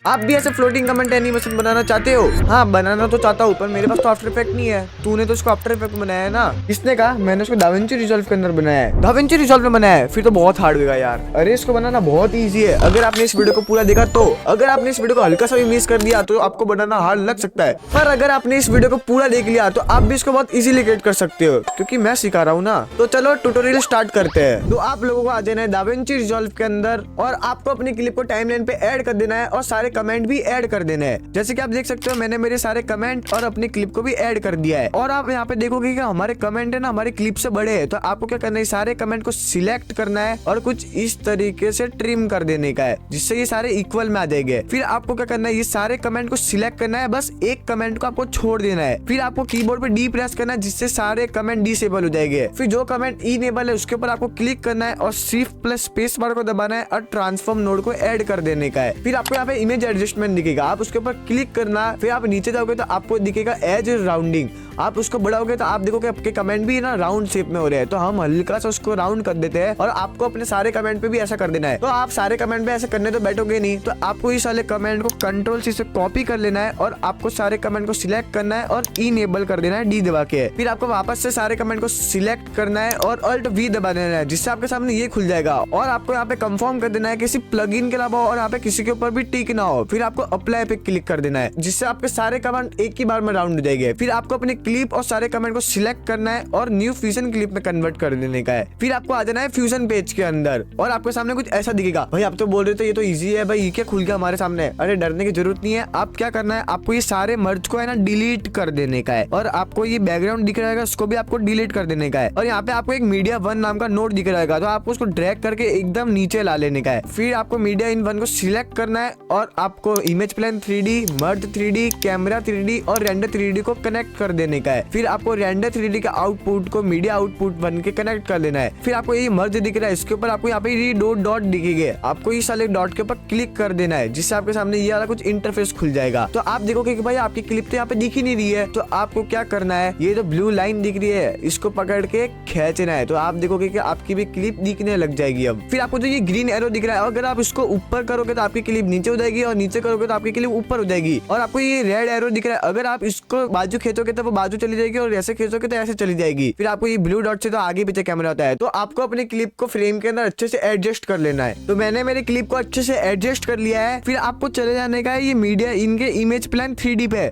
आप भी ऐसे फ्लोटिंग कमेंट एनिमेशन बनाना चाहते हो? हाँ बनाना तो चाहता हूँ, पर मेरे पास तो आफ्टर इफेक्ट नहीं है। तूने तो इसको आफ्टर इफेक्ट बनाया है ना? किसने कहा? मैंने उसको दाविंची रिजॉल्व के अंदर बनाया है। दाविंची रिजॉल्व में बनाया है? फिर तो बहुत हार्ड होगा यार। अरे इसको बनाना बहुत ईजी है। अगर आपने इस वीडियो को पूरा देखा तो, अगर आपने इस वीडियो को हल्का सा भी मिस कर दिया तो आपको बनाना हार्ड लग सकता है, पर अगर आपने इस वीडियो को पूरा देख लिया तो आप भी इसको बहुत इजीली क्रिएट कर सकते हो, क्योंकि मैं सिखा रहा हूँ ना। तो चलो ट्यूटोरियल स्टार्ट करते हैं। तो आप लोगों को आ जाना है दाविंची रिजॉल्व के अंदर और आपको अपनी क्लिप को टाइमलाइन पे ऐड कर देना है और सारे कमेंट भी ऐड कर देना है। जैसे कि आप देख सकते हो मैंने मेरे सारे कमेंट और अपनी क्लिप को भी ऐड कर दिया है। और आप यहाँ पे देखोगे कि हमारे कमेंट है ना हमारी क्लिप से बड़े हैं, तो आपको क्या करना है, सारे कमेंट को सिलेक्ट करना है और कुछ इस तरीके से ट्रिम कर देने का है, जिससे ये सारे इक्वल में आ जाएंगे। फिर आपको क्या करना है, ये सारे कमेंट को सिलेक्ट करना है, बस एक कमेंट को आपको छोड़ देना है। फिर आपको कीबोर्ड पे डी प्रेस करना है, जिससे सारे कमेंट डिसेबल हो जाएंगे। फिर जो कमेंट इनेबल है उसके ऊपर आपको क्लिक करना है और शिफ्ट प्लस स्पेस बार को दबाना है और ट्रांसफॉर्म नोड को ऐड कर देने का है। फिर आपको यहाँ पे इमेज एडजस्टमेंट दिखेगा, आप उसके ऊपर क्लिक करना। फिर आप नीचे जाओगे तो आपको दिखेगा एज राउंडिंग, आप उसको बढ़ाओगे तो आप देखोगे आपके कमेंट भी ना राउंड शेप में हो रहे हैं। तो हम हल्का सा उसको राउंड कर देते हैं और आपको अपने सारे कमेंट पे भी ऐसा कर देना है। तो आप सारे कमेंट पे ऐसा करने तो बैठोगे नहीं, तो आपको इस वाले कमेंट को कंट्रोल सी से कॉपी कर लेना है और आपको सारे कमेंट को सिलेक्ट करना है और इनेबल कर देना है डी दबा के। फिर आपको वापस से सारे कमेंट को सिलेक्ट करना है और अल्ट वी दबा देना है, जिससे आपके सामने ये खुल जाएगा। और आपको यहाँ पे कंफर्म कर देना है किसी प्लगइन के अलावा और यहाँ पे किसी के ऊपर भी टिक ना हो। फिर आपको अप्लाई पे क्लिक कर देना है, जिससे आपके सारे कमेंट एक ही बार में राउंड हो जाएंगे। फिर आपको अपनी क्लिप और सारे कमेंट को सिलेक्ट करना है और न्यू फ्यूजन क्लिप में कन्वर्ट कर देने का है। फिर आपको आ जाना है फ्यूजन पेज के अंदर और आपके सामने कुछ ऐसा दिखेगा। भाई आप तो बोल रहे थे ये तो इजी है भाई, ये क्या खुल गया हमारे सामने? अरे डरने की जरूरत नहीं है। आप क्या करना है, आपको ये सारे मर्ज को है ना डिलीट कर देने का है और आपको ये बैकग्राउंड दिख रहेगा उसको भी आपको डिलीट कर देने का है। और यहाँ पे आपको एक मीडिया वन नाम का नोट दिख रहेगा, तो आपको उसको ड्रैग करके एकदम नीचे ला लेने का है। फिर आपको मीडिया इन वन को सिलेक्ट करना है और आपको इमेज प्लेन 3D, मर्ज 3D, कैमरा 3D और रेंडर 3D को कनेक्ट कर देने का है। फिर आपको रेंडर 3D के आउटपुट को मीडिया आउटपुट बन के कनेक्ट कर लेना है। फिर आपको ये मर्ज दिख रहा है, इसके ऊपर आपको यहाँ पे ये दो डॉट दिखेंगे, आपको इस वाले डॉट के ऊपर क्लिक कर देना है, जिससे आपके सामने ये वाला कुछ इंटरफेस खुल जाएगा। तो आप देखोगे कि भाई आपकी क्लिप तो यहाँ पे दिख ही नहीं रही है, तो आपको क्या करना है, ये जो ब्लू लाइन दिख रही है इसको पकड़ के खींचना है, तो आप देखोगे कि आपकी भी क्लिप दिखने लग जाएगी। अब फिर आपको जो ये ग्रीन एरो दिख रहा है, अगर आप इसको ऊपर करोगे तो आपकी क्लिप नीचे हो जाएगी और नीचे करोगे तो आपकी क्लिप ऊपर हो जाएगी। और आपको ये रेड एरो दिख रहा है, अगर आप इसको बाजू खींचोगे तो वो बाजू चली जाएगी और ऐसे खींचोगे तो ऐसे चली जाएगी। फिर आपको ये ब्लू डॉट से तो आगे पीछे कैमरा होता है, तो आपको अपनी क्लिप को फ्रेम के अंदर अच्छे से एडजस्ट कर लेना है। तो मैंने मेरी क्लिप को अच्छे से एडजस्ट कर लिया है। फिर आपको चले जाने का है ये मीडिया इनके इमेज प्लान 3D पे,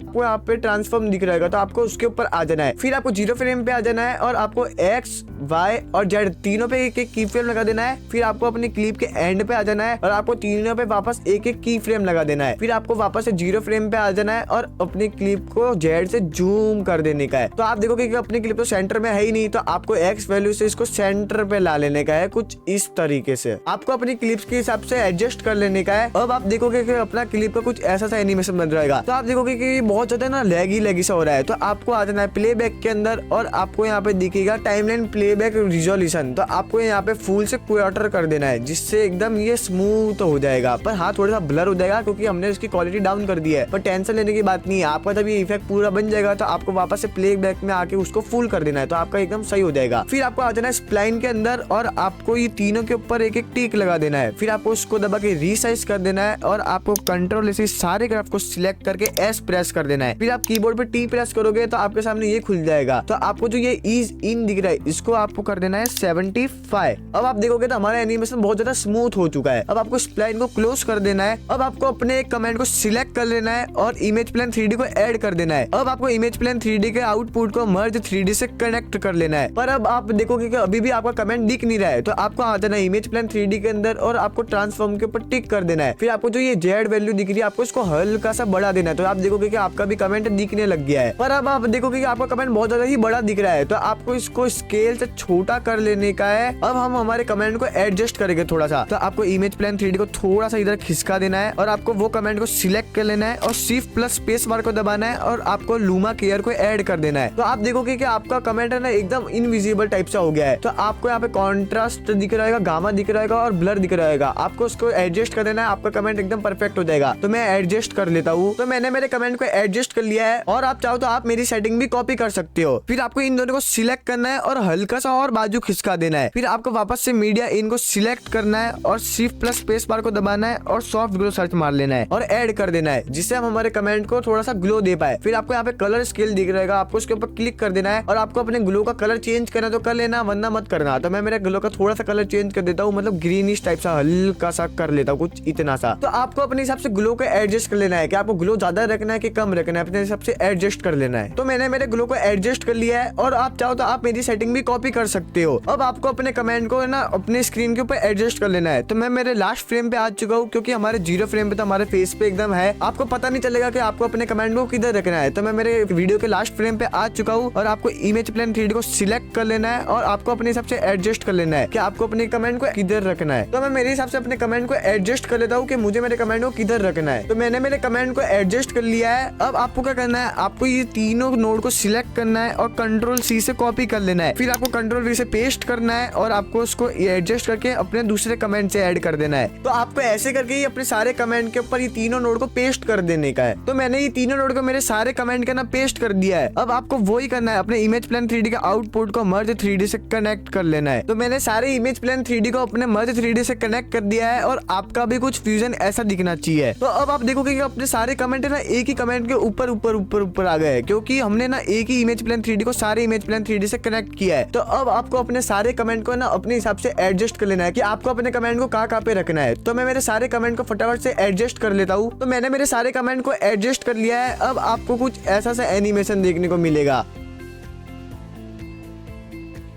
आपको यहाँ पे ट्रांसफॉर्म दिख रहेगा, तो आपको उसके ऊपर आ जाना है। फिर आपको 0 फ्रेम पे आ जाना है और आपको X, Y और Z तीनों पे एक एक की फ्रेम लगा देना है। फिर आपको अपनी क्लिप के एंड पे आ जाना है और आपको तीनों पे वापस एक एक की फ्रेम लगा देना है। फिर आपको वापस से 0 फ्रेम पे आ जाना है और अपनी क्लिप को Z से जूम कर देने का है। तो आप देखोगे कि अपनी क्लिप तो सेंटर में है ही नहीं, तो आपको X वैल्यू से इसको सेंटर पे ला लेने का है, कुछ इस तरीके से। आपको अपनी क्लिप्स के हिसाब से एडजस्ट कर लेने का है। अब आप देखोगे कि अपना क्लिप का कुछ ऐसा सा एनिमेशन बन रहेगा, तो आप देखोगे कि बहुत ज्यादा ना लैगी सा हो रहा है। तो आपको आ जाना है प्लेबैक के अंदर और आपको यहाँ पे दिखेगा टाइमलाइन प्लेबैक रिजोल्यूशन, तो आपको यहाँ पे फुल से क्वार्टर कर देना है, जिससे एकदम ये स्मूथ हो जाएगा। पर हाँ थोड़ा सा ब्लर हो जाएगा क्योंकि हमने इसकी क्वालिटी डाउन कर दी है, पर टेंशन लेने की बात नहीं है। आपका जब ये इफेक्ट पूरा बन जाएगा तो आपको वापस से प्लेबैक में आके उसको फुल कर देना है, तो आपका एकदम सही हो जाएगा। फिर आपको आ जाना है स्प्लाइन के अंदर और आपको ये तीनों के ऊपर एक एक टिक लगा देना है। फिर आपको उसको दबा के रीसाइज कर देना है और आपको कंट्रोल से सारे ग्राफ को सिलेक्ट करके एस प्रेस कर देना है। फिर आप कीबोर्ड पे टी प्रेस करोगे तो आपके सामने ये खुल जाएगा। तो आपको जो ये ईज इन दिख रहा है इसको आपको कर देना है 75। अब आप देखोगे तो हमारा एनिमेशन बहुत ज्यादा स्मूथ हो चुका है। अब आपको स्प्लाइन को क्लोज कर देना है। अब आपको अपने एक कमेंट को सिलेक्ट कर लेना है और इमेज प्लेन 3D को ऐड कर देना है। अब आपको इमेज प्लेन 3D के आउटपुट को मर्ज 3D से कनेक्ट कर लेना है। पर अब आप देखोगे कि अभी भी आपका कमेंट दिख नहीं रहा है, तो आपको आ जाना है इमेज प्लेन 3D के अंदर और आपको ट्रांसफॉर्म के ऊपर टिक कर देना है। फिर आपको जो ये जेड वैल्यू दिख रही है आपको इसको हल्का सा बढ़ा देना है, तो आप देखोगे कि आपका भी कमेंट दिखने लग गया है। पर अब आप देखोगे कि आपका कमेंट बहुत ज्यादा ही बड़ा दिख रहा है, तो आपको इसको स्केल से छोटा कर लेने का है। अब हम हमारे कमेंट को एडजस्ट करेंगे थोड़ा सा, तो आपको इमेज प्लेन 3D को थोड़ा सा इधर खिसका देना है और आपको वो कमेंट को सिलेक्ट कर लेना है और शिफ्ट प्लस स्पेस बार को दबाना है और आपको लूमा केयर को ऐड कर देना है। तो आप देखोगे कि आपका कमेंट है ना एकदम इनविजिबल टाइप सा हो गया है। तो आपको यहाँ पे कॉन्ट्रास्ट दिख रहेगा, गामा दिख रहेगा और ब्लर दिख रहेगा, आपको उसको एडजस्ट कर देना है, आपका कमेंट एकदम परफेक्ट हो जाएगा। तो मैं एडजस्ट कर लेता हूँ। तो मैंने मेरे कमेंट को एडजस्ट कर लिया है और आप चाहो तो आप मेरी सेटिंग भी कॉपी कर सकते हो। फिर आपको इन दोनों को सिलेक्ट करना है और हल्का सा और बाजू खिसका देना है। फिर आपको वापस से मीडिया इनको सिलेक्ट करना है और शिफ्ट प्लस स्पेस बार को दबाना है और सॉफ्ट ग्लो सर्च मार लेना है और ऐड कर देना है, जिससे हम हमारे कमेंट को थोड़ा सा ग्लो दे पाए। फिर आपको यहाँ पे कलर स्केल दिख रहेगा, आपको उसके ऊपर क्लिक कर देना है और आपको अपने ग्लो का कलर चेंज करना तो कर लेना, वरना मत करना। तो मैं मेरे ग्लो का थोड़ा सा कलर चेंज कर देता हूँ, मतलब ग्रीनिश टाइप सा हल्का सा कर लेता हूँ, कुछ इतना सा। तो आपको अपने हिसाब से ग्लो को एडजस्ट कर लेना है कि आपको ग्लो ज्यादा रखना है कि कम रखना है, अपने हिसाब से एडजस्ट कर लेना है। तो मैंने मेरे ग्लो को एडजस्ट कर लिया है और आप चाहो तो आप मेरी सेटिंग भी कॉपी कर सकते हो। अब आपको अपने कमेंट को ना अपने स्क्रीन के ऊपर एडजस्ट कर लेना है। तो मैं मेरे लास्ट फ्रेम पे आ चुका हूँ, क्योंकि हमारे 0 फ्रेम पे तो हमारे फेस पे एकदम है, आपको पता नहीं चलेगा कि आपको अपने कमेंट को किधर रखना है। तो मैं मेरे वीडियो के लास्ट फ्रेम पे आ चुका हूँ और आपको इमेज प्लेन 3D को सिलेक्ट कर लेना है और आपको अपने हिसाब से एडजस्ट कर लेना है कि आपको अपने कमेंट को किधर रखना है। तो मैं मेरे हिसाब से अपने कमेंट को एडजस्ट कर लेता हूँ कि मुझे मेरे कमेंट को किधर रखना है। तो मैंने मेरे कमेंट को एडजस्ट कर लिया है। अब आपको क्या करना है, आपको ये तीनों नोड को सिलेक्ट करना है और Ctrl+C से कॉपी कर लेना है। फिर आपको Ctrl+V से पेस्ट करना है और आपको उसको एडजस्ट करके अपने दूसरे कमेंट से ऐड कर देना है। तो आपको ऐसे करके ही अपने सारे कमेंट के ऊपर ये तीनों नोड को पेस्ट कर देने का है। तो मैंने ये तीनों नोड को मेरे सारे कमेंट के ना पेस्ट कर दिया है। अब आपको वही करना है, अपने इमेज प्लेन 3D के आउटपुट को मर्ज 3D से कनेक्ट कर लेना है। तो मैंने सारे इमेज प्लेन 3D को अपने मर्ज 3D से कनेक्ट कर दिया है और आपका भी कुछ फ्यूजन ऐसा दिखना चाहिए। तो अब आप देखोगे कि अपने सारे कमेंट है ना एक ही कमेंट के ऊपर ऊपर ऊपर ऊपर आ गए, क्योंकि हमने ना एक ही इमेज प्लेन 3D को सारे इमेज प्लेन 3D से कनेक्ट किया है। तो अब आपको अपने सारे कमेंट को ना अपने हिसाब से एडजस्ट कर लेना है कि आपको अपने कमेंट को कहाँ पे रखना है। तो मैं मेरे सारे कमेंट को फटाफट से एडजस्ट कर लेता हूँ। तो मैंने मेरे सारे कमेंट को एडजस्ट कर लिया है। अब आपको कुछ ऐसा सा एनिमेशन देखने को मिलेगा।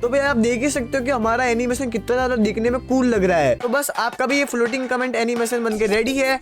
तो भाई आप देख ही सकते हो कि हमारा एनिमेशन कितना ज्यादा दिखने में कूल लग रहा है। तो बस आपका भी ये फ्लोटिंग कमेंट एनिमेशन बनके रेडी है।